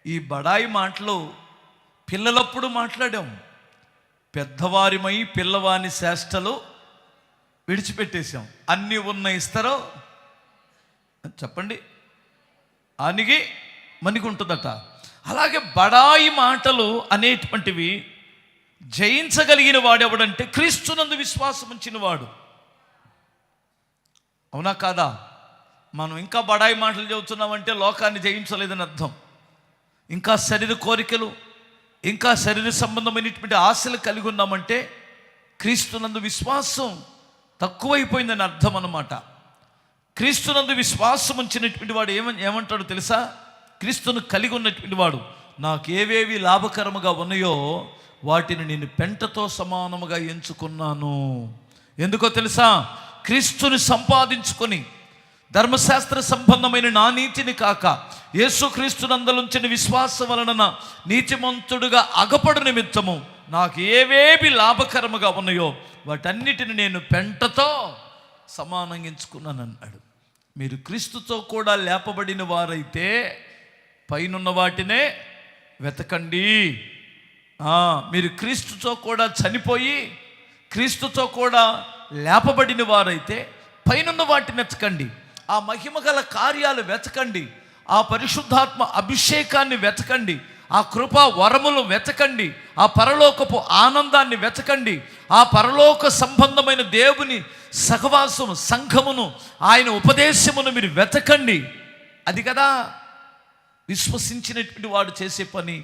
ఈ బడాయి మాటలు పిల్లలప్పుడు మాట్లాడాం. పెద్దవారిమై పిల్లవాని చేష్టలు విడిచిపెట్టేశాం. అన్నీ ఉన్న ఇస్తారో చెప్పండి, అనిగి మనకి ఉంటుందట. అలాగే బడాయి మాటలు అనేటువంటివి జయించగలిగిన వాడెవడంటే క్రీస్తునందు విశ్వాసం ఉంచిన వాడు. అవునా కాదా? మనం ఇంకా బడాయి మాటలు చెబుతున్నామంటే లోకాన్ని జయించలేదని అర్థం. ఇంకా శరీర కోరికలు, ఇంకా శరీర సంబంధమైనటువంటి ఆశలు కలిగి ఉన్నామంటే క్రీస్తునందు విశ్వాసం తక్కువైపోయిందని అర్థం అన్నమాట. క్రీస్తునందు విశ్వాసం ఉంచినటువంటి వాడు ఏమంటాడో తెలుసా? క్రీస్తును కలిగి ఉన్నటువంటి వాడు, నాకు ఏవేవి లాభకరముగా ఉన్నాయో వాటిని నేను పెంటతో సమానముగా ఎంచుకున్నాను. ఎందుకో తెలుసా? క్రీస్తుని సంపాదించుకొని ధర్మశాస్త్ర సంబంధమైన నా నీతిని కాక యేసుక్రీస్తునందలుంచిన విశ్వాసం వలన నీతిమంతుడుగా అగపడు నిమిత్తము నాకు ఏవేవి లాభకరముగా ఉన్నాయో వాటన్నిటిని నేను పెంటతో సమానంగా ఎంచుకున్నాను అన్నాడు. మీరు క్రీస్తుతో కూడా లేపబడిన వారైతే పైనున్న వాటినే వెతకండి. మీరు క్రీస్తుతో కూడా చనిపోయి క్రీస్తుతో కూడా లేపబడిన వారైతే పైనున్న వాటిని వెతకండి. ఆ మహిమగల కార్యాలు వెతకండి, ఆ పరిశుద్ధాత్మ అభిషేకాన్ని వెతకండి, ఆ కృపా వరములు వెతకండి, ఆ పరలోకపు ఆనందాన్ని వెతకండి, ఆ పరలోక సంబంధమైన దేవుని సహవాసము సంఘమును ఆయన ఉపదేశమును మీరు వెతకండి. అది కదా విశ్వసించినటువంటి వాడు చేసే పని.